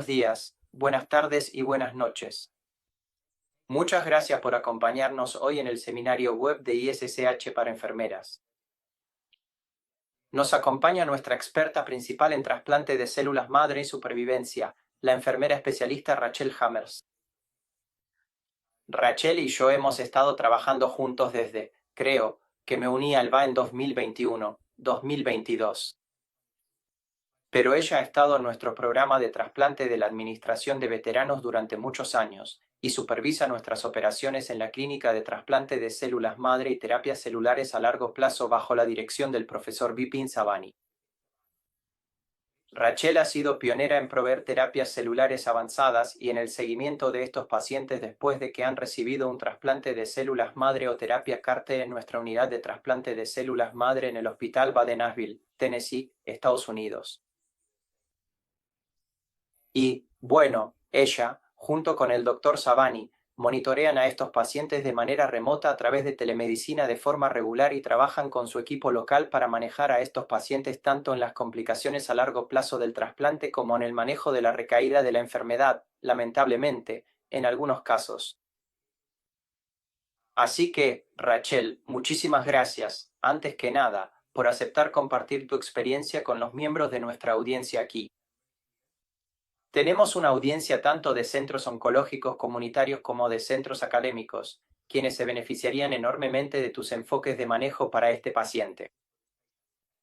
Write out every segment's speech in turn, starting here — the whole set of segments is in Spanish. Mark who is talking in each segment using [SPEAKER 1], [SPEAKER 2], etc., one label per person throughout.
[SPEAKER 1] Buenos días, buenas tardes y buenas noches. Muchas gracias por acompañarnos hoy en el seminario web de ISSH para enfermeras. Nos acompaña nuestra experta principal en trasplante de células madre y supervivencia, la enfermera especialista Rachel Hammers. Rachel y yo hemos estado trabajando juntos desde, creo, que me uní al VA en 2021-2022. Pero ella ha estado en nuestro programa de trasplante de la Administración de Veteranos durante muchos años y supervisa nuestras operaciones en la clínica de trasplante de células madre y terapias celulares a largo plazo bajo la dirección del profesor Bipin Savani. Rachel ha sido pionera en proveer terapias celulares avanzadas y en el seguimiento de estos pacientes después de que han recibido un trasplante de células madre o terapia CAR-T en nuestra unidad de trasplante de células madre en el Hospital VA de Nashville, Tennessee, Estados Unidos. Y, bueno, ella, junto con el Dr. Savani, monitorean a estos pacientes de manera remota a través de telemedicina de forma regular y trabajan con su equipo local para manejar a estos pacientes tanto en las complicaciones a largo plazo del trasplante como en el manejo de la recaída de la enfermedad, lamentablemente, en algunos casos. Así que, Rachel, muchísimas gracias, antes que nada, por aceptar compartir tu experiencia con los miembros de nuestra audiencia aquí. Tenemos una audiencia tanto de centros oncológicos comunitarios como de centros académicos, quienes se beneficiarían enormemente de tus enfoques de manejo para este paciente.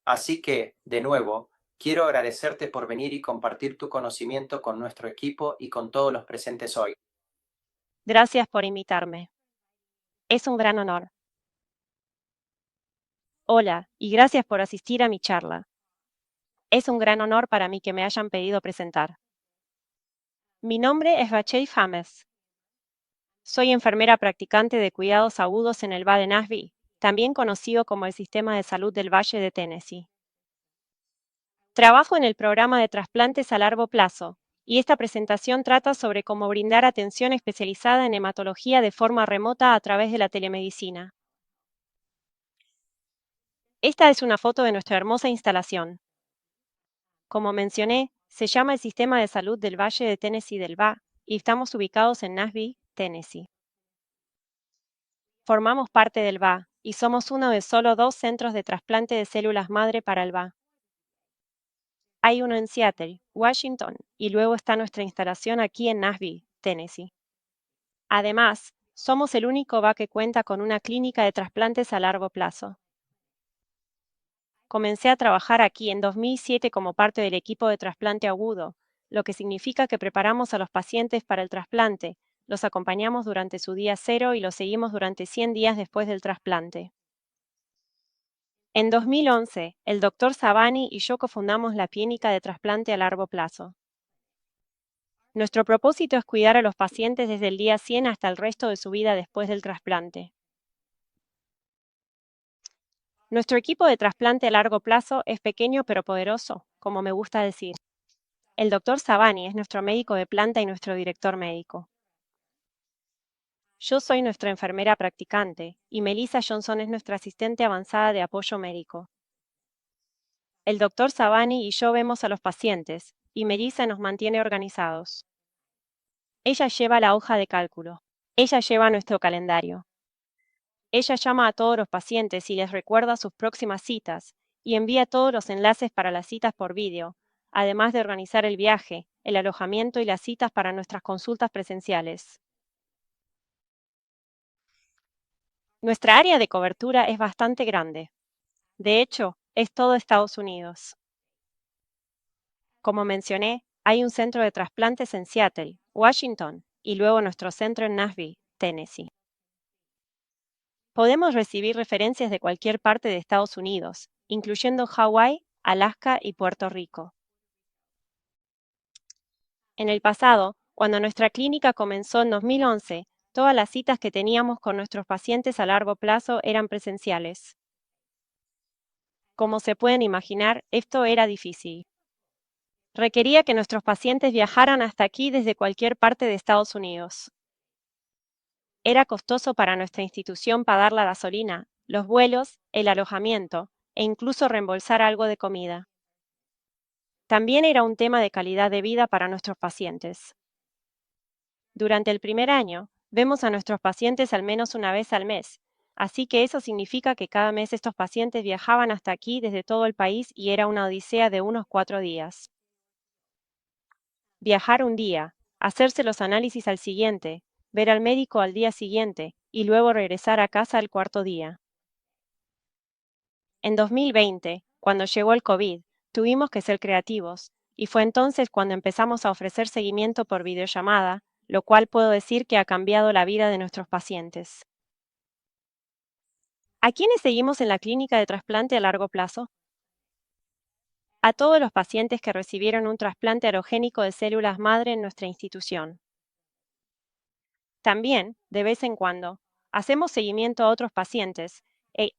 [SPEAKER 1] Así que, de nuevo, quiero agradecerte por venir y compartir tu conocimiento con nuestro equipo y con todos los presentes hoy.
[SPEAKER 2] Gracias por invitarme. Es un gran honor. Hola, y gracias por asistir a mi charla. Es un gran honor para mí que me hayan pedido presentar. Mi nombre es Rachel Hammers. Soy enfermera practicante de cuidados agudos en el VA de Nashville, también conocido como el Sistema de Salud del Valle de Tennessee. Trabajo en el programa de trasplantes a largo plazo, y esta presentación trata sobre cómo brindar atención especializada en hematología de forma remota a través de la telemedicina. Esta es una foto de nuestra hermosa instalación. Como mencioné, se llama el Sistema de Salud del Valle de Tennessee del VA y estamos ubicados en Nashville, Tennessee. Formamos parte del VA y somos uno de solo 2 centros de trasplante de células madre para el VA. Hay uno en Seattle, Washington, y luego está nuestra instalación aquí en Nashville, Tennessee. Además, somos el único VA que cuenta con una clínica de trasplantes a largo plazo. Comencé a trabajar aquí en 2007 como parte del equipo de trasplante agudo, lo que significa que preparamos a los pacientes para el trasplante, los acompañamos durante su día cero y los seguimos durante 100 días después del trasplante. En 2011, el Dr. Savani y yo cofundamos la clínica de trasplante a largo plazo. Nuestro propósito es cuidar a los pacientes desde el día 100 hasta el resto de su vida después del trasplante. Nuestro equipo de trasplante a largo plazo es pequeño pero poderoso, como me gusta decir. El Dr. Savani es nuestro médico de planta y nuestro director médico. Yo soy nuestra enfermera practicante y Melissa Johnson es nuestra asistente avanzada de apoyo médico. El Dr. Savani y yo vemos a los pacientes y Melissa nos mantiene organizados. Ella lleva la hoja de cálculo. Ella lleva nuestro calendario. Ella llama a todos los pacientes y les recuerda sus próximas citas y envía todos los enlaces para las citas por vídeo, además de organizar el viaje, el alojamiento y las citas para nuestras consultas presenciales. Nuestra área de cobertura es bastante grande. De hecho, es todo Estados Unidos. Como mencioné, hay un centro de trasplantes en Seattle, Washington, y luego nuestro centro en Nashville, Tennessee. Podemos recibir referencias de cualquier parte de Estados Unidos, incluyendo Hawái, Alaska y Puerto Rico. En el pasado, cuando nuestra clínica comenzó en 2011, todas las citas que teníamos con nuestros pacientes a largo plazo eran presenciales. Como se pueden imaginar, esto era difícil. Requería que nuestros pacientes viajaran hasta aquí desde cualquier parte de Estados Unidos. Era costoso para nuestra institución pagar la gasolina, los vuelos, el alojamiento e incluso reembolsar algo de comida. También era un tema de calidad de vida para nuestros pacientes. Durante el primer año, vemos a nuestros pacientes al menos una vez al mes, así que eso significa que cada mes estos pacientes viajaban hasta aquí desde todo el país y era una odisea de unos 4 días. Viajar un día, hacerse los análisis al siguiente, ver al médico al día siguiente y luego regresar a casa al cuarto día. En 2020, cuando llegó el COVID, tuvimos que ser creativos, y fue entonces cuando empezamos a ofrecer seguimiento por videollamada, lo cual puedo decir que ha cambiado la vida de nuestros pacientes. ¿A quiénes seguimos en la clínica de trasplante a largo plazo? A todos los pacientes que recibieron un trasplante alogénico de células madre en nuestra institución. También, de vez en cuando, hacemos seguimiento a otros pacientes,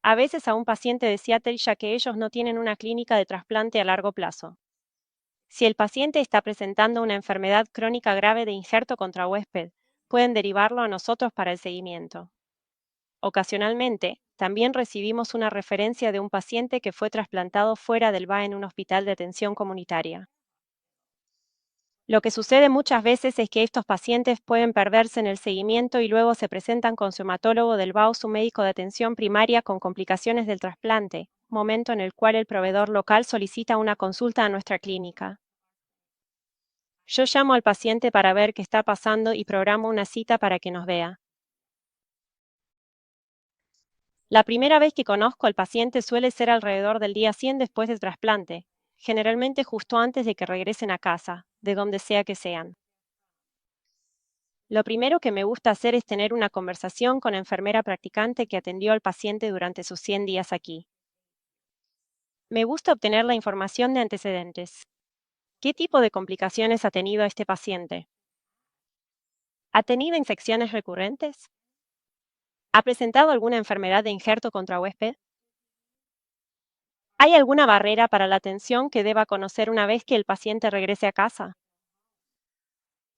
[SPEAKER 2] a veces a un paciente de Seattle ya que ellos no tienen una clínica de trasplante a largo plazo. Si el paciente está presentando una enfermedad crónica grave de injerto contra huésped, pueden derivarlo a nosotros para el seguimiento. Ocasionalmente, también recibimos una referencia de un paciente que fue trasplantado fuera del VA en un hospital de atención comunitaria. Lo que sucede muchas veces es que estos pacientes pueden perderse en el seguimiento y luego se presentan con su hematólogo del VA o su médico de atención primaria con complicaciones del trasplante, momento en el cual el proveedor local solicita una consulta a nuestra clínica. Yo llamo al paciente para ver qué está pasando y programo una cita para que nos vea. La primera vez que conozco al paciente suele ser alrededor del día 100 después del trasplante, generalmente justo antes de que regresen a casa, de donde sea que sean. Lo primero que me gusta hacer es tener una conversación con la enfermera practicante que atendió al paciente durante sus 100 días aquí. Me gusta obtener la información de antecedentes. ¿Qué tipo de complicaciones ha tenido este paciente? ¿Ha tenido infecciones recurrentes? ¿Ha presentado alguna enfermedad de injerto contra huésped? ¿Hay alguna barrera para la atención que deba conocer una vez que el paciente regrese a casa?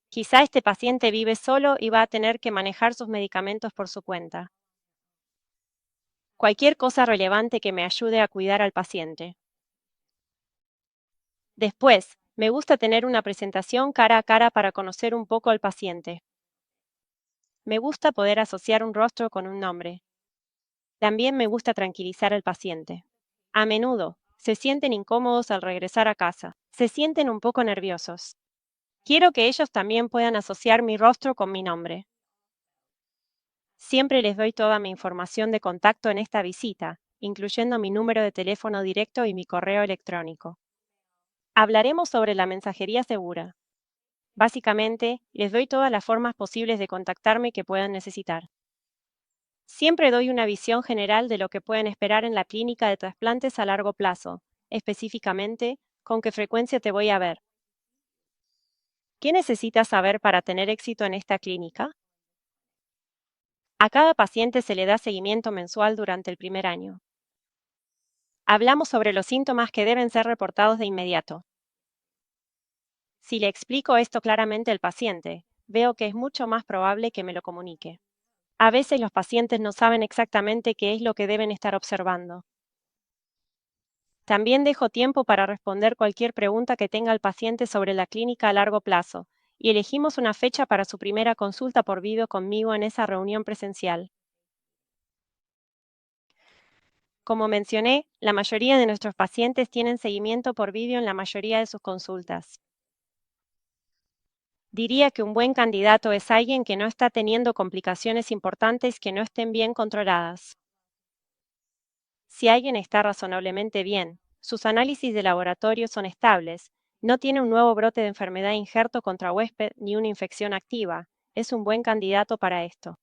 [SPEAKER 2] Quizá este paciente vive solo y va a tener que manejar sus medicamentos por su cuenta. Cualquier cosa relevante que me ayude a cuidar al paciente. Después, me gusta tener una presentación cara a cara para conocer un poco al paciente. Me gusta poder asociar un rostro con un nombre. También me gusta tranquilizar al paciente. A menudo, se sienten incómodos al regresar a casa. Se sienten un poco nerviosos. Quiero que ellos también puedan asociar mi rostro con mi nombre. Siempre les doy toda mi información de contacto en esta visita, incluyendo mi número de teléfono directo y mi correo electrónico. Hablaremos sobre la mensajería segura. Básicamente, les doy todas las formas posibles de contactarme que puedan necesitar. Siempre doy una visión general de lo que pueden esperar en la clínica de trasplantes a largo plazo, específicamente, con qué frecuencia te voy a ver. ¿Qué necesitas saber para tener éxito en esta clínica? A cada paciente se le da seguimiento mensual durante el primer año. Hablamos sobre los síntomas que deben ser reportados de inmediato. Si le explico esto claramente al paciente, veo que es mucho más probable que me lo comunique. A veces los pacientes no saben exactamente qué es lo que deben estar observando. También dejo tiempo para responder cualquier pregunta que tenga el paciente sobre la clínica a largo plazo, y elegimos una fecha para su primera consulta por video conmigo en esa reunión presencial. Como mencioné, la mayoría de nuestros pacientes tienen seguimiento por video en la mayoría de sus consultas. Diría que un buen candidato es alguien que no está teniendo complicaciones importantes que no estén bien controladas. Si alguien está razonablemente bien, sus análisis de laboratorio son estables, no tiene un nuevo brote de enfermedad de injerto contra huésped ni una infección activa, es un buen candidato para esto.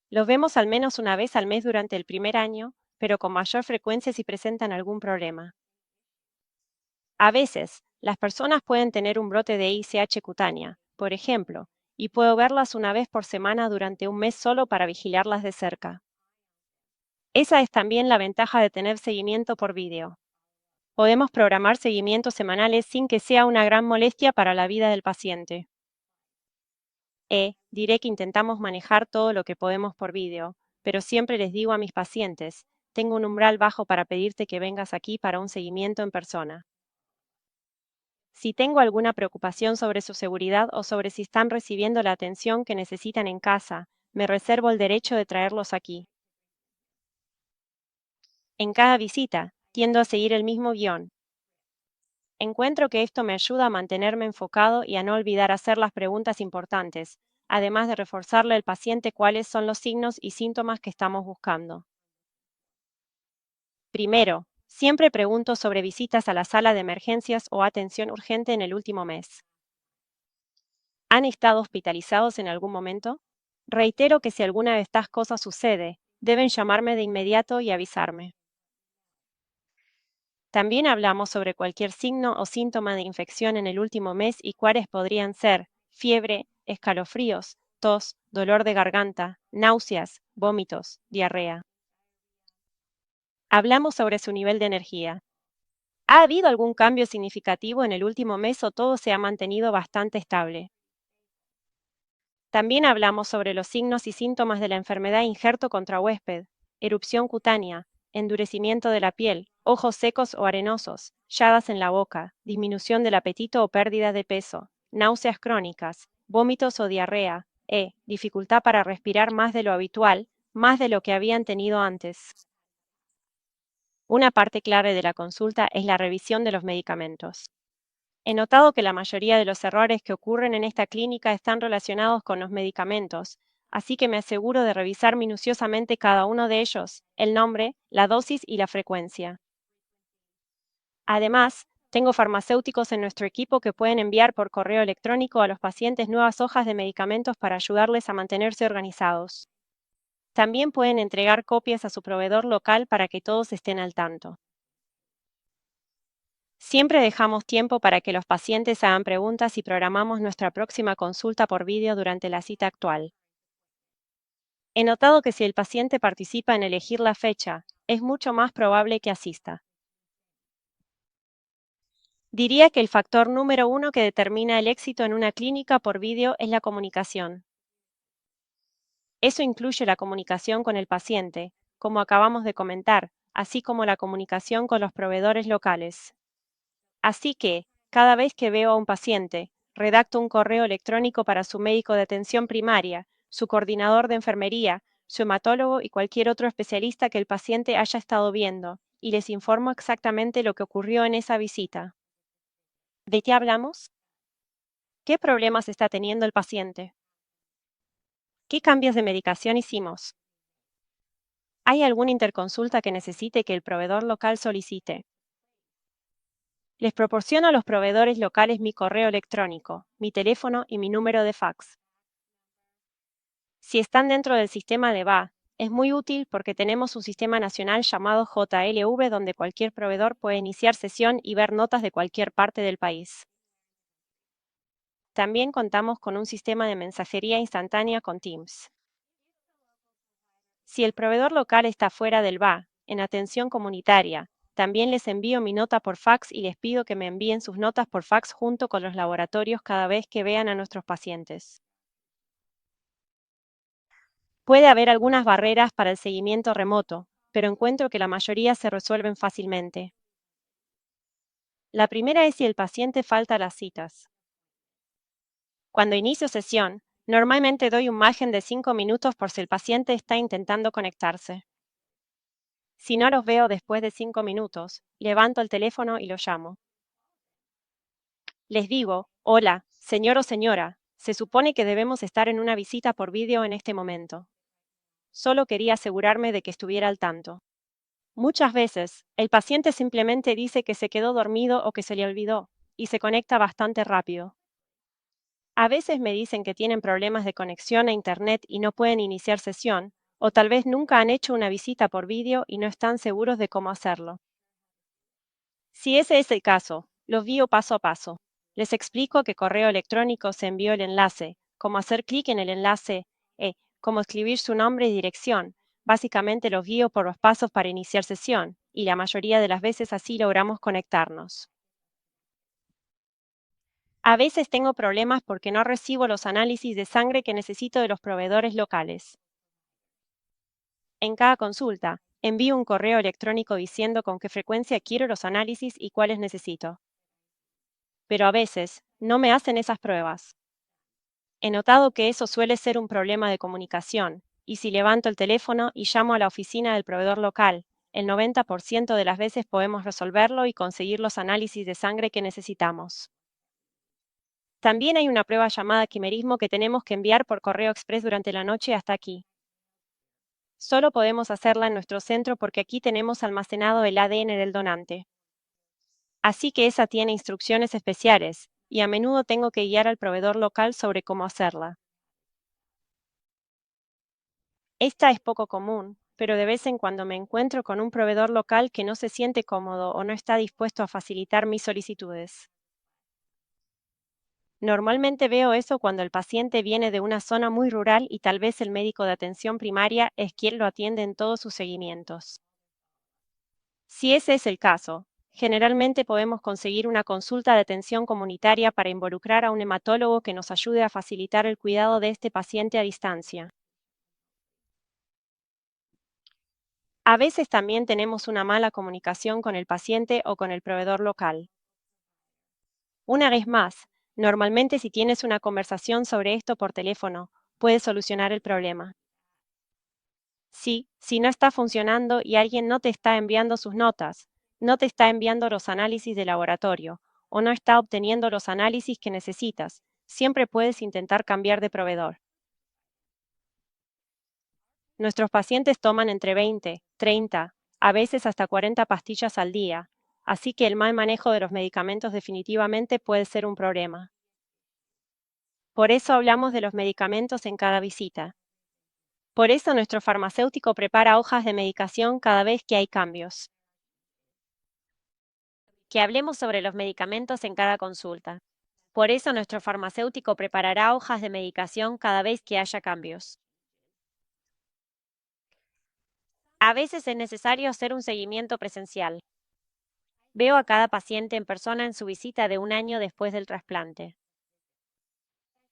[SPEAKER 2] Los vemos al menos una vez al mes durante el primer año, pero con mayor frecuencia si presentan algún problema. A veces, las personas pueden tener un brote de ICH cutánea, por ejemplo, y puedo verlas una vez por semana durante un mes solo para vigilarlas de cerca. Esa es también la ventaja de tener seguimiento por video. Podemos programar seguimientos semanales sin que sea una gran molestia para la vida del paciente. Diré que intentamos manejar todo lo que podemos por video, pero siempre les digo a mis pacientes, tengo un umbral bajo para pedirte que vengas aquí para un seguimiento en persona. Si tengo alguna preocupación sobre su seguridad o sobre si están recibiendo la atención que necesitan en casa, me reservo el derecho de traerlos aquí. En cada visita, tiendo a seguir el mismo guión. Encuentro que esto me ayuda a mantenerme enfocado y a no olvidar hacer las preguntas importantes, además de reforzarle al paciente cuáles son los signos y síntomas que estamos buscando. Primero, siempre pregunto sobre visitas a la sala de emergencias o atención urgente en el último mes. ¿Han estado hospitalizados en algún momento? Reitero que si alguna de estas cosas sucede, deben llamarme de inmediato y avisarme. También hablamos sobre cualquier signo o síntoma de infección en el último mes y cuáles podrían ser fiebre, escalofríos, tos, dolor de garganta, náuseas, vómitos, diarrea. Hablamos sobre su nivel de energía. ¿Ha habido algún cambio significativo en el último mes o todo se ha mantenido bastante estable? También hablamos sobre los signos y síntomas de la enfermedad injerto contra huésped, erupción cutánea, endurecimiento de la piel, ojos secos o arenosos, llagas en la boca, disminución del apetito o pérdida de peso, náuseas crónicas, vómitos o diarrea, dificultad para respirar más de lo habitual, más de lo que habían tenido antes. Una parte clave de la consulta es la revisión de los medicamentos. He notado que la mayoría de los errores que ocurren en esta clínica están relacionados con los medicamentos, así que me aseguro de revisar minuciosamente cada uno de ellos, el nombre, la dosis y la frecuencia. Además, tengo farmacéuticos en nuestro equipo que pueden enviar por correo electrónico a los pacientes nuevas hojas de medicamentos para ayudarles a mantenerse organizados. También pueden entregar copias a su proveedor local para que todos estén al tanto. Siempre dejamos tiempo para que los pacientes hagan preguntas y programamos nuestra próxima consulta por vídeo durante la cita actual. He notado que si el paciente participa en elegir la fecha, es mucho más probable que asista. Diría que el factor número uno que determina el éxito en una clínica por vídeo es la comunicación. Eso incluye la comunicación con el paciente, como acabamos de comentar, así como la comunicación con los proveedores locales. Así que, cada vez que veo a un paciente, redacto un correo electrónico para su médico de atención primaria, su coordinador de enfermería, su hematólogo y cualquier otro especialista que el paciente haya estado viendo, y les informo exactamente lo que ocurrió en esa visita. ¿De qué hablamos? ¿Qué problemas está teniendo el paciente? ¿Qué cambios de medicación hicimos? ¿Hay alguna interconsulta que necesite que el proveedor local solicite? Les proporciono a los proveedores locales mi correo electrónico, mi teléfono y mi número de fax. Si están dentro del sistema de VA, es muy útil porque tenemos un sistema nacional llamado JLV donde cualquier proveedor puede iniciar sesión y ver notas de cualquier parte del país. También contamos con un sistema de mensajería instantánea con Teams. Si el proveedor local está fuera del VA, en atención comunitaria, también les envío mi nota por fax y les pido que me envíen sus notas por fax junto con los laboratorios cada vez que vean a nuestros pacientes. Puede haber algunas barreras para el seguimiento remoto, pero encuentro que la mayoría se resuelven fácilmente. La primera es si el paciente falta a las citas. Cuando inicio sesión, normalmente doy un margen de 5 minutos por si el paciente está intentando conectarse. Si no los veo después de 5 minutos, levanto el teléfono y los llamo. Les digo, hola, señor o señora, se supone que debemos estar en una visita por vídeo en este momento. Solo quería asegurarme de que estuviera al tanto. Muchas veces, el paciente simplemente dice que se quedó dormido o que se le olvidó, y se conecta bastante rápido. A veces me dicen que tienen problemas de conexión a Internet y no pueden iniciar sesión, o tal vez nunca han hecho una visita por vídeo y no están seguros de cómo hacerlo. Si ese es el caso, los guío paso a paso. Les explico qué correo electrónico se envió el enlace, cómo hacer clic en el enlace, cómo escribir su nombre y dirección. Básicamente los guío por los pasos para iniciar sesión, y la mayoría de las veces así logramos conectarnos. A veces tengo problemas porque no recibo los análisis de sangre que necesito de los proveedores locales. En cada consulta, envío un correo electrónico diciendo con qué frecuencia quiero los análisis y cuáles necesito. pero a veces no me hacen esas pruebas. He notado que eso suele ser un problema de comunicación, y si levanto el teléfono y llamo a la oficina del proveedor local, el 90% de las veces podemos resolverlo y conseguir los análisis de sangre que necesitamos. También hay una prueba llamada quimerismo que tenemos que enviar por correo express durante la noche hasta aquí. Solo podemos hacerla en nuestro centro porque aquí tenemos almacenado el ADN del donante. Así que esa tiene instrucciones especiales, y a menudo tengo que guiar al proveedor local sobre cómo hacerla. Esta es poco común, pero de vez en cuando me encuentro con un proveedor local que no se siente cómodo o no está dispuesto a facilitar mis solicitudes. Normalmente veo eso cuando el paciente viene de una zona muy rural y tal vez el médico de atención primaria es quien lo atiende en todos sus seguimientos. Si ese es el caso, generalmente podemos conseguir una consulta de atención comunitaria para involucrar a un hematólogo que nos ayude a facilitar el cuidado de este paciente a distancia. A veces también tenemos una mala comunicación con el paciente o con el proveedor local. Una vez más, normalmente si tienes una conversación sobre esto por teléfono, puedes solucionar el problema. Sí, si no está funcionando y alguien no te está enviando sus notas, no te está enviando los análisis de laboratorio o no está obteniendo los análisis que necesitas, siempre puedes intentar cambiar de proveedor. Nuestros pacientes toman entre 20, 30, a veces hasta 40 pastillas al día, así que el mal manejo de los medicamentos definitivamente puede ser un problema. Por eso hablamos de los medicamentos en cada visita. Por eso nuestro farmacéutico prepara hojas de medicación cada vez que hay cambios. Que hablemos sobre los medicamentos en cada consulta. Por eso nuestro farmacéutico preparará hojas de medicación cada vez que haya cambios. A veces es necesario hacer un seguimiento presencial. Veo a cada paciente en persona en su visita de un año después del trasplante.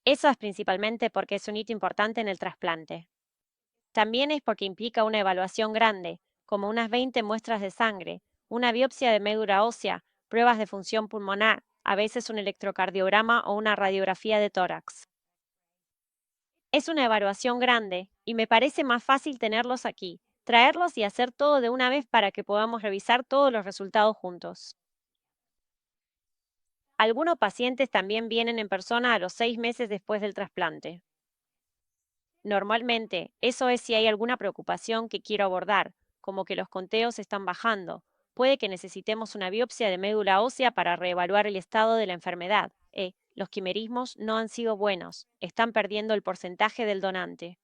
[SPEAKER 2] Eso es principalmente porque es un hito importante en el trasplante. También es porque implica una evaluación grande, como unas 20 muestras de sangre, una biopsia de médula ósea, pruebas de función pulmonar, a veces un electrocardiograma o una radiografía de tórax. Es una evaluación grande, y me parece más fácil tenerlos aquí, traerlos y hacer todo de una vez para que podamos revisar todos los resultados juntos. Algunos pacientes también vienen en persona a los 6 meses después del trasplante. Normalmente, eso es si hay alguna preocupación que quiero abordar, como que los conteos están bajando. Puede que necesitemos una biopsia de médula ósea para reevaluar el estado de la enfermedad. Los quimerismos no han sido buenos, están perdiendo el porcentaje del donante.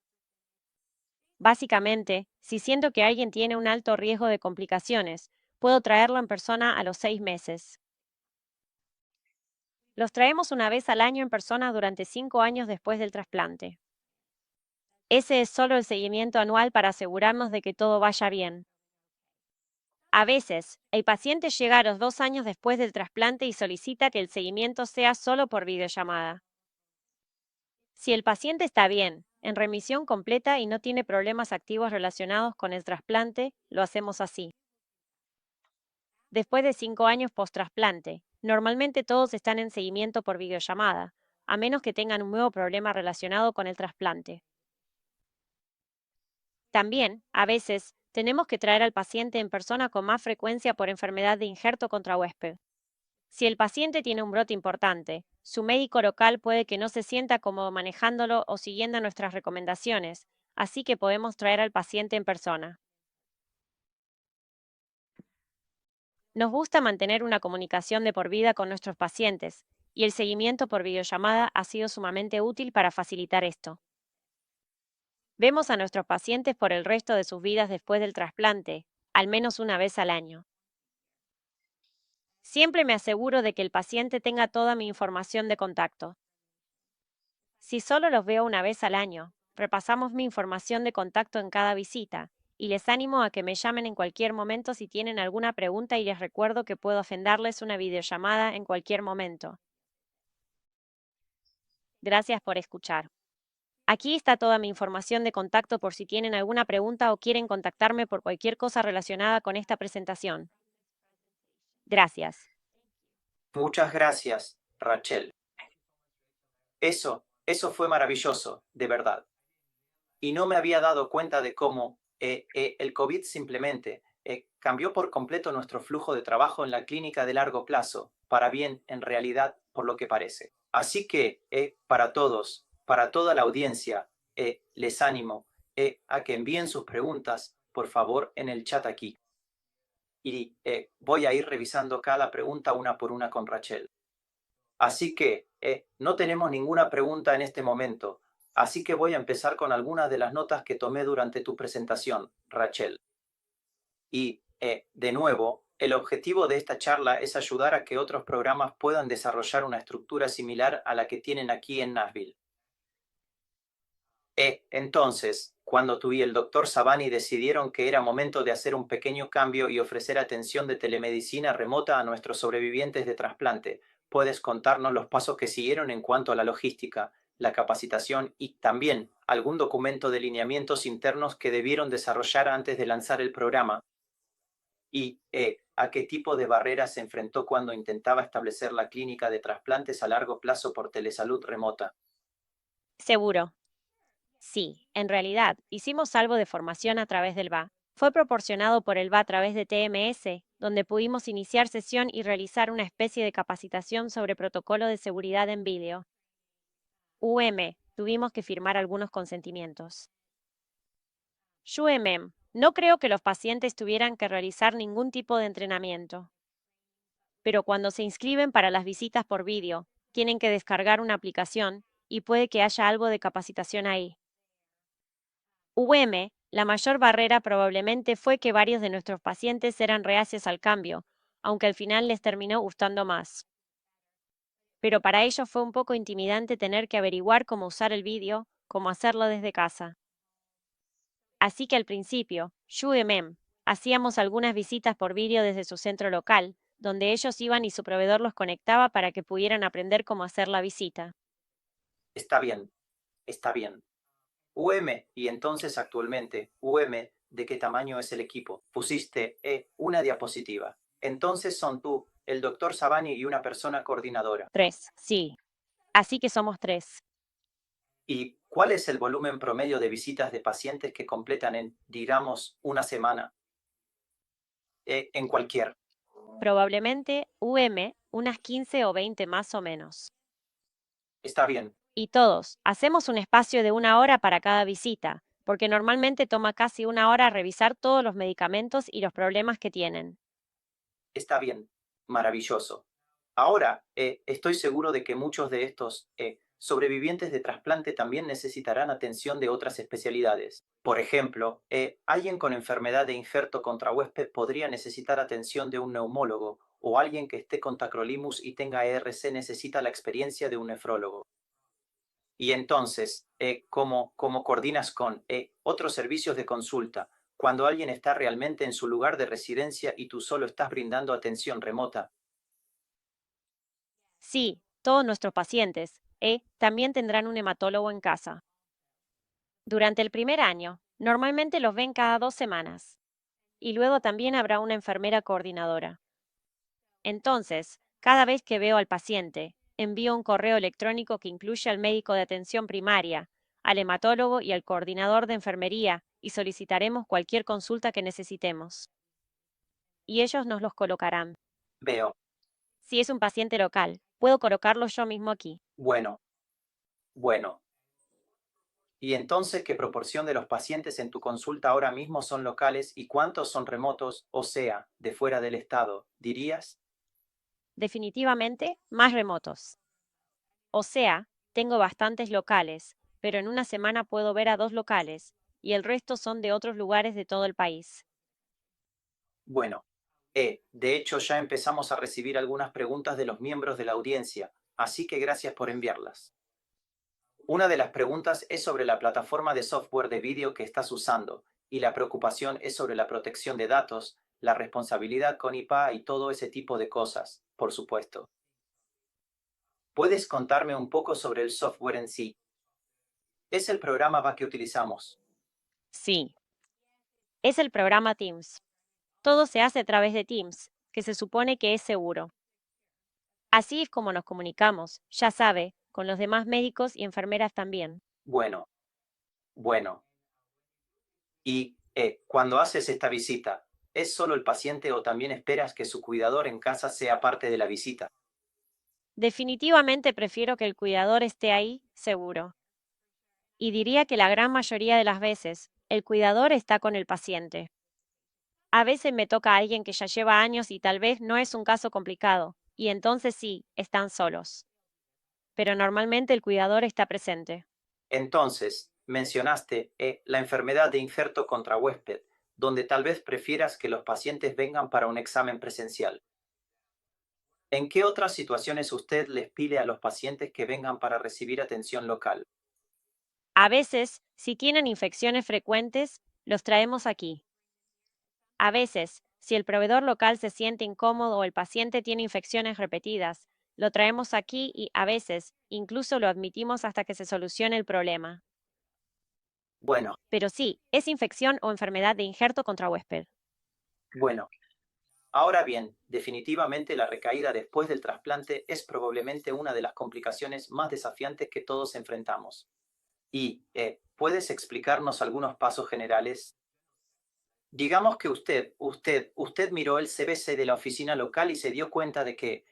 [SPEAKER 2] Básicamente, si siento que alguien tiene un alto riesgo de complicaciones, puedo traerlo en persona a los 6 meses. Los traemos una vez al año en persona durante 5 años después del trasplante. Ese es solo el seguimiento anual para asegurarnos de que todo vaya bien. A veces, el paciente llega a los 2 años después del trasplante y solicita que el seguimiento sea solo por videollamada. Si el paciente está bien, en remisión completa y no tiene problemas activos relacionados con el trasplante, lo hacemos así. Después de 5 años post-trasplante, normalmente todos están en seguimiento por videollamada, a menos que tengan un nuevo problema relacionado con el trasplante. También, a veces, tenemos que traer al paciente en persona con más frecuencia por enfermedad de injerto contra huésped. Si el paciente tiene un brote importante, su médico local puede que no se sienta cómodo manejándolo o siguiendo nuestras recomendaciones, así que podemos traer al paciente en persona. Nos gusta mantener una comunicación de por vida con nuestros pacientes, y el seguimiento por videollamada ha sido sumamente útil para facilitar esto. Vemos a nuestros pacientes por el resto de sus vidas después del trasplante, al menos una vez al año. Siempre me aseguro de que el paciente tenga toda mi información de contacto. Si solo los veo una vez al año, repasamos mi información de contacto en cada visita, y les animo a que me llamen en cualquier momento si tienen alguna pregunta y les recuerdo que puedo agendarles una videollamada en cualquier momento. Gracias por escuchar. Aquí está toda mi información de contacto por si tienen alguna pregunta o quieren contactarme por cualquier cosa relacionada con esta presentación. Gracias.
[SPEAKER 1] Muchas gracias. Rachel. Eso fue maravilloso, de verdad. Y no me había dado cuenta de cómo el COVID simplemente cambió por completo nuestro flujo de trabajo en la clínica de largo plazo, para bien, en realidad, por lo que parece. Así que, para todos, para toda la audiencia, les animo a que envíen sus preguntas, por favor, en el chat aquí. Y voy a ir revisando cada pregunta una por una con Rachel. Así que no tenemos ninguna pregunta en este momento, así que voy a empezar con algunas de las notas que tomé durante tu presentación, Rachel. Y, de nuevo, el objetivo de esta charla es ayudar a que otros programas puedan desarrollar una estructura similar a la que tienen aquí en Nashville. Entonces, cuando tú y el doctor Savani decidieron que era momento de hacer un pequeño cambio y ofrecer atención de telemedicina remota a nuestros sobrevivientes de trasplante, ¿puedes contarnos los pasos que siguieron en cuanto a la logística, la capacitación y también algún documento de lineamientos internos que debieron desarrollar antes de lanzar el programa? ¿Y a qué tipo de barreras se enfrentó cuando intentaba establecer la clínica de trasplantes a largo plazo por telesalud remota?
[SPEAKER 2] Seguro. Sí, en realidad, hicimos algo de formación a través del VA. Fue proporcionado por el VA a través de TMS, donde pudimos iniciar sesión y realizar una especie de capacitación sobre protocolo de seguridad en vídeo. Tuvimos que firmar algunos consentimientos. No creo que los pacientes tuvieran que realizar ningún tipo de entrenamiento. Pero cuando se inscriben para las visitas por vídeo, tienen que descargar una aplicación y puede que haya algo de capacitación ahí. La mayor barrera probablemente fue que varios de nuestros pacientes eran reacios al cambio, aunque al final les terminó gustando más. Pero para ellos fue un poco intimidante tener que averiguar cómo usar el vídeo, cómo hacerlo desde casa. Así que al principio, hacíamos algunas visitas por vídeo desde su centro local, donde ellos iban y su proveedor los conectaba para que pudieran aprender cómo hacer la visita.
[SPEAKER 1] Está bien, está bien. Y entonces actualmente, ¿de qué tamaño es el equipo? Pusiste una diapositiva. Entonces son tú, el doctor Savani y una persona coordinadora.
[SPEAKER 2] 3, sí. Así que somos 3.
[SPEAKER 1] ¿Y cuál es el volumen promedio de visitas de pacientes que completan en, digamos, una semana? En cualquier.
[SPEAKER 2] Probablemente, unas 15 o 20 más o menos.
[SPEAKER 1] Está bien,
[SPEAKER 2] Y todos, hacemos un espacio de 1 hora para cada visita, porque normalmente toma casi 1 hora revisar todos los medicamentos y los problemas que tienen.
[SPEAKER 1] está bien. Maravilloso. Ahora, estoy seguro de que muchos de estos sobrevivientes de trasplante también necesitarán atención de otras especialidades. Por ejemplo, alguien con enfermedad de injerto contra huésped podría necesitar atención de un neumólogo, o alguien que esté con tacrolimus y tenga ERC necesita la experiencia de un nefrólogo. Y entonces, ¿cómo coordinas con otros servicios de consulta cuando alguien está realmente en su lugar de residencia y tú solo estás brindando atención remota?
[SPEAKER 2] Sí, todos nuestros pacientes, también tendrán un hematólogo en casa. Durante el primer año, normalmente los ven cada 2 semanas. Y luego también habrá una enfermera coordinadora. Entonces, cada vez que veo al paciente, envío un correo electrónico que incluye al médico de atención primaria, al hematólogo y al coordinador de enfermería y solicitaremos cualquier consulta que necesitemos. Y ellos nos los colocarán.
[SPEAKER 1] Veo.
[SPEAKER 2] Si es un paciente local, puedo colocarlo yo mismo aquí.
[SPEAKER 1] Bueno, bueno. ¿Y entonces qué proporción de los pacientes en tu consulta ahora mismo son locales y cuántos son remotos, o sea, de fuera del estado, dirías?
[SPEAKER 2] Definitivamente, más remotos. O sea, tengo bastantes locales, pero en una semana puedo ver a 2 locales, y el resto son de otros lugares de todo el país.
[SPEAKER 1] Bueno, de hecho ya empezamos a recibir algunas preguntas de los miembros de la audiencia, así que gracias por enviarlas. Una de las preguntas es sobre la plataforma de software de vídeo que estás usando, y la preocupación es sobre la protección de datos, la responsabilidad con IPA y todo ese tipo de cosas, por supuesto. ¿Puedes contarme un poco sobre el software en sí? Es el programa que utilizamos.
[SPEAKER 2] Sí, es el programa Teams. Todo se hace a través de Teams, que se supone que es seguro. Así es como nos comunicamos, ya sabe, con los demás médicos y enfermeras también.
[SPEAKER 1] Bueno, bueno. Y, cuando haces esta visita, ¿es solo el paciente o también esperas que su cuidador en casa sea parte de la visita?
[SPEAKER 2] Definitivamente prefiero que el cuidador esté ahí, seguro. Y diría que la gran mayoría de las veces, el cuidador está con el paciente. A veces me toca a alguien que ya lleva años y tal vez no es un caso complicado, y entonces sí, están solos. Pero normalmente el cuidador está presente.
[SPEAKER 1] Entonces, mencionaste, la enfermedad de injerto contra huésped, donde tal vez prefieras que los pacientes vengan para un examen presencial. ¿En qué otras situaciones usted les pide a los pacientes que vengan para recibir atención local?
[SPEAKER 2] A veces, si tienen infecciones frecuentes, los traemos aquí. A veces, si el proveedor local se siente incómodo o el paciente tiene infecciones repetidas, lo traemos aquí y, a veces, incluso lo admitimos hasta que se solucione el problema.
[SPEAKER 1] Bueno,
[SPEAKER 2] Pero sí, es infección o enfermedad de injerto contra huésped.
[SPEAKER 1] bueno. Ahora bien, definitivamente la recaída después del trasplante es probablemente una de las complicaciones más desafiantes que todos enfrentamos. Y, ¿puedes explicarnos algunos pasos generales? Digamos que usted miró el CBC de la oficina local y se dio cuenta de que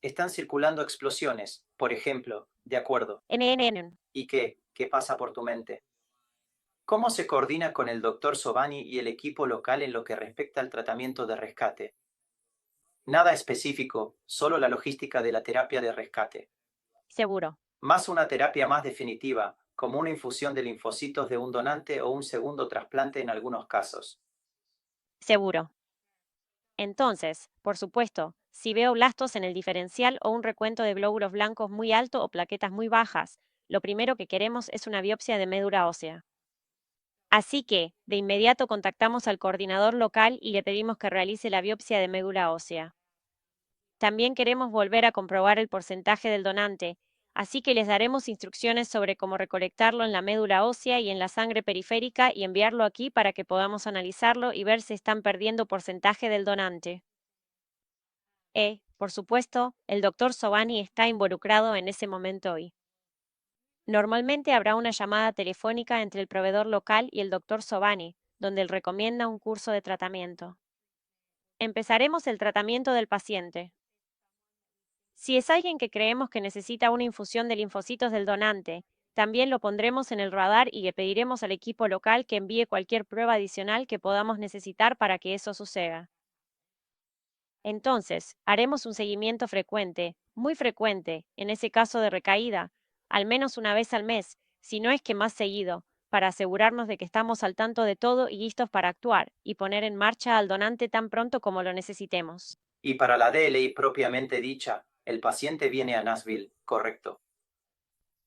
[SPEAKER 1] están circulando explosiones, por ejemplo, de acuerdo.
[SPEAKER 2] NNN.
[SPEAKER 1] ¿Y qué pasa por tu mente? ¿Cómo se coordina con el doctor Sobani y el equipo local en lo que respecta al tratamiento de rescate? Nada específico, solo la logística de la terapia de rescate.
[SPEAKER 2] Seguro,
[SPEAKER 1] Más una terapia más definitiva, como una infusión de linfocitos de un donante o un segundo trasplante en algunos casos.
[SPEAKER 2] seguro. Entonces, por supuesto, si veo blastos en el diferencial o un recuento de glóbulos blancos muy alto o plaquetas muy bajas, lo primero que queremos es una biopsia de médula ósea. Así que, de inmediato contactamos al coordinador local y le pedimos que realice la biopsia de médula ósea. También queremos volver a comprobar el porcentaje del donante, así que les daremos instrucciones sobre cómo recolectarlo en la médula ósea y en la sangre periférica y enviarlo aquí para que podamos analizarlo y ver si están perdiendo porcentaje del donante. Por supuesto, el doctor Sobani está involucrado en ese momento hoy. Normalmente habrá una llamada telefónica entre el proveedor local y el doctor Sobani, donde él recomienda un curso de tratamiento. Empezaremos el tratamiento del paciente. Si es alguien que creemos que necesita una infusión de linfocitos del donante, también lo pondremos en el radar y le pediremos al equipo local que envíe cualquier prueba adicional que podamos necesitar para que eso suceda. Entonces, haremos un seguimiento frecuente, muy frecuente, en ese caso de recaída, al menos una vez al mes, si no es que más seguido, para asegurarnos de que estamos al tanto de todo y listos para actuar y poner en marcha al donante tan pronto como lo necesitemos.
[SPEAKER 1] Y para la DLI propiamente dicha, el paciente viene a Nashville, correcto.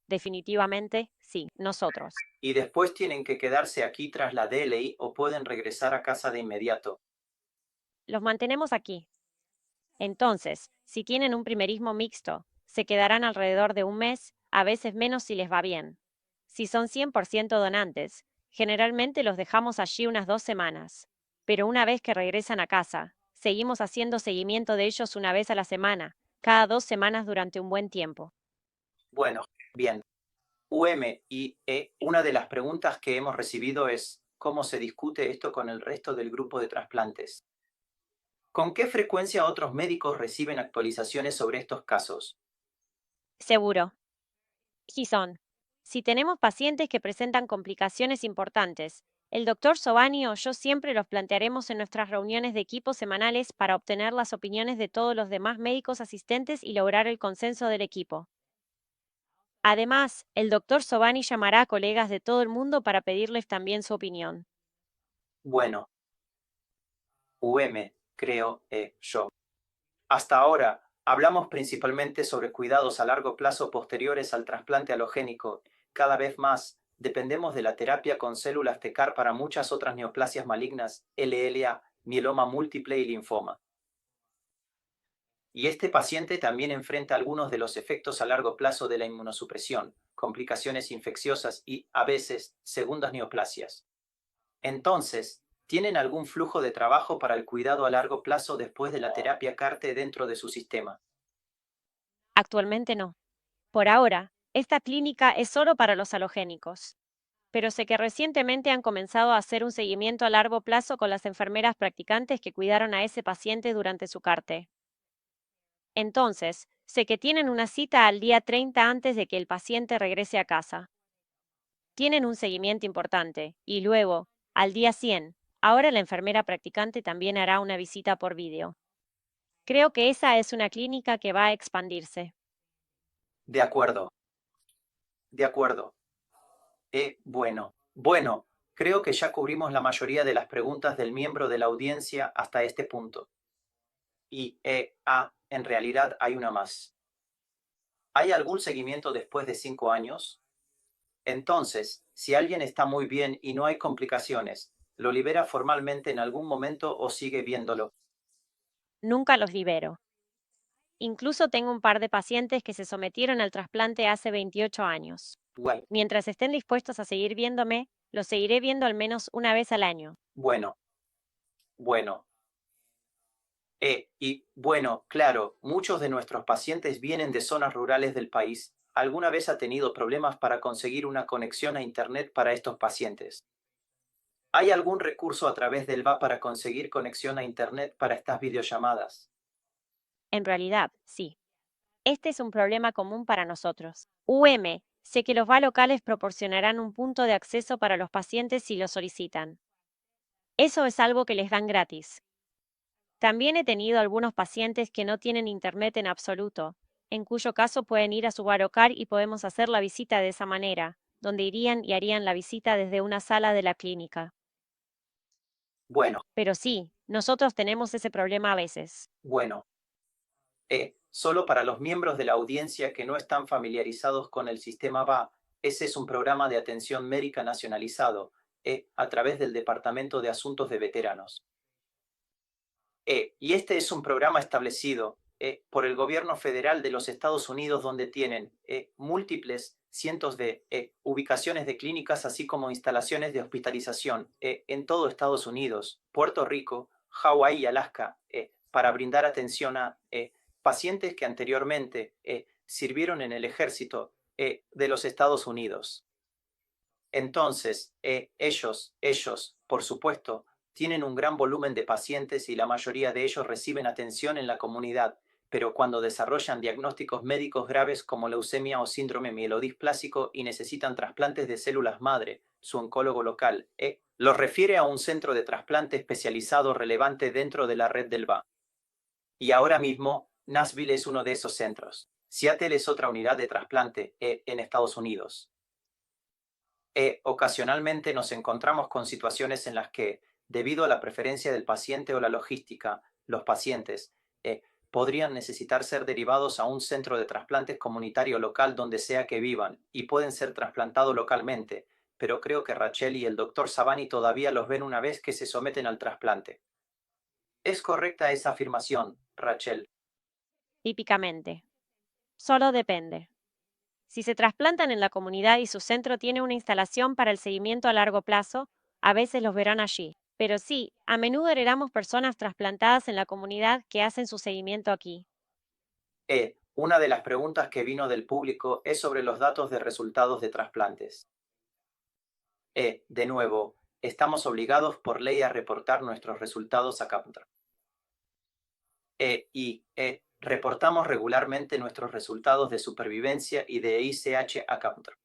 [SPEAKER 2] Definitivamente, sí, nosotros.
[SPEAKER 1] Y después tienen que quedarse aquí tras la DLI o pueden regresar a casa de inmediato.
[SPEAKER 2] Los mantenemos aquí. Entonces, si tienen un primerismo mixto, se quedarán alrededor de un mes, a veces menos si les va bien. Si son 100% donantes, generalmente los dejamos allí unas 2 semanas. Pero una vez que regresan a casa, seguimos haciendo seguimiento de ellos una vez a la semana, cada 2 semanas durante un buen tiempo.
[SPEAKER 1] Bueno, bien. una de las preguntas que hemos recibido es cómo se discute esto con el resto del grupo de trasplantes. ¿Con qué frecuencia otros médicos reciben actualizaciones sobre estos casos?
[SPEAKER 2] Seguro. Gison. Si tenemos pacientes que presentan complicaciones importantes, el doctor Sobani o yo siempre los plantearemos en nuestras reuniones de equipo semanales para obtener las opiniones de todos los demás médicos asistentes y lograr el consenso del equipo. Además, el doctor Sobani llamará a colegas de todo el mundo para pedirles también su opinión.
[SPEAKER 1] Bueno, creo, yo. Hasta ahora, hablamos principalmente sobre cuidados a largo plazo posteriores al trasplante halogénico. Cada vez más, dependemos de la terapia con células TECAR para muchas otras neoplasias malignas, LLA, mieloma múltiple y linfoma. Y este paciente también enfrenta algunos de los efectos a largo plazo de la inmunosupresión, complicaciones infecciosas y, a veces, segundas neoplasias. Entonces, ¿tienen algún flujo de trabajo para el cuidado a largo plazo después de la terapia CAR-T dentro de su sistema?
[SPEAKER 2] Actualmente no. Por ahora, esta clínica es solo para los halogénicos, pero sé que recientemente han comenzado a hacer un seguimiento a largo plazo con las enfermeras practicantes que cuidaron a ese paciente durante su CARTE. Entonces, sé que tienen una cita al día 30 antes de que el paciente regrese a casa. Tienen un seguimiento importante, y luego, al día 100, ahora la enfermera practicante también hará una visita por vídeo. Creo que esa es una clínica que va a expandirse.
[SPEAKER 1] De acuerdo, de acuerdo. Bueno, creo que ya cubrimos la mayoría de las preguntas del miembro de la audiencia hasta este punto. En realidad hay una más. ¿Hay algún seguimiento después de 5 años? Entonces, si alguien está muy bien y no hay complicaciones, ¿lo libera formalmente en algún momento o sigue viéndolo?
[SPEAKER 2] Nunca los libero. Incluso tengo un par de pacientes que se sometieron al trasplante hace 28 años.
[SPEAKER 1] Guay.
[SPEAKER 2] Mientras estén dispuestos a seguir viéndome, los seguiré viendo al menos una vez al año.
[SPEAKER 1] Bueno, bueno. Claro, muchos de nuestros pacientes vienen de zonas rurales del país. ¿Alguna vez ha tenido problemas para conseguir una conexión a Internet para estos pacientes? ¿Hay algún recurso a través del VA para conseguir conexión a Internet para estas videollamadas?
[SPEAKER 2] En realidad, sí. Este es un problema común para nosotros. Sé que los VA locales proporcionarán un punto de acceso para los pacientes si lo solicitan. Eso es algo que les dan gratis. También he tenido algunos pacientes que no tienen internet en absoluto, en cuyo caso pueden ir a su VA local y podemos hacer la visita de esa manera, donde irían y harían la visita desde una sala de la clínica.
[SPEAKER 1] Bueno,
[SPEAKER 2] Pero sí, nosotros tenemos ese problema a veces.
[SPEAKER 1] bueno. Solo para los miembros de la audiencia que no están familiarizados con el sistema VA, ese es un programa de atención médica nacionalizado, a través del Departamento de Asuntos de Veteranos. Y este es un programa establecido por el gobierno federal de los Estados Unidos, donde tienen múltiples cientos de ubicaciones de clínicas, así como instalaciones de hospitalización en todo Estados Unidos, Puerto Rico, Hawái y Alaska, para brindar atención a pacientes que anteriormente sirvieron en el ejército de los Estados Unidos. Entonces, por supuesto, tienen un gran volumen de pacientes y la mayoría de ellos reciben atención en la comunidad, pero cuando desarrollan diagnósticos médicos graves como leucemia o síndrome mielodisplásico y necesitan trasplantes de células madre, su oncólogo local, los refiere a un centro de trasplante especializado relevante dentro de la red del VA. Y ahora mismo, Nashville es uno de esos centros. Seattle es otra unidad de trasplante en Estados Unidos. Ocasionalmente nos encontramos con situaciones en las que, debido a la preferencia del paciente o la logística, los pacientes podrían necesitar ser derivados a un centro de trasplantes comunitario local donde sea que vivan y pueden ser trasplantados localmente, pero creo que Rachel y el doctor Savani todavía los ven una vez que se someten al trasplante. ¿Es correcta esa afirmación, Rachel?
[SPEAKER 2] Típicamente. Solo depende. Si se trasplantan en la comunidad y su centro tiene una instalación para el seguimiento a largo plazo, a veces los verán allí. Pero sí, a menudo heredamos personas trasplantadas en la comunidad que hacen su seguimiento aquí.
[SPEAKER 1] Una de las preguntas que vino del público es sobre los datos de resultados de trasplantes. De nuevo, estamos obligados por ley a reportar nuestros resultados a Captra. Reportamos regularmente nuestros resultados de supervivencia y de ICH a Captra.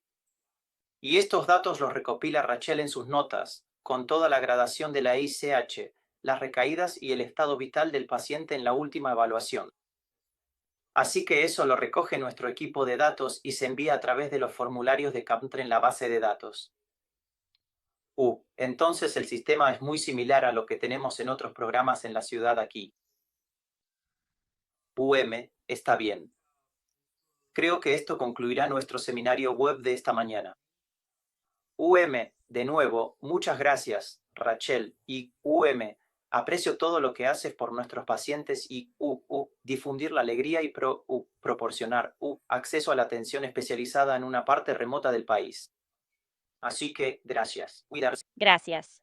[SPEAKER 1] Y estos datos los recopila Rachel en sus notas, con toda la gradación de la ICH, las recaídas y el estado vital del paciente en la última evaluación. Así que eso lo recoge nuestro equipo de datos y se envía a través de los formularios de Captra en la base de datos. Entonces el sistema es muy similar a lo que tenemos en otros programas en la ciudad aquí. Está bien. Creo que esto concluirá nuestro seminario web de esta mañana. De nuevo, muchas gracias, Rachel, y aprecio todo lo que haces por nuestros pacientes y difundir la alegría y proporcionar acceso a la atención especializada en una parte remota del país. Así que, gracias. Cuidarse.
[SPEAKER 2] Gracias.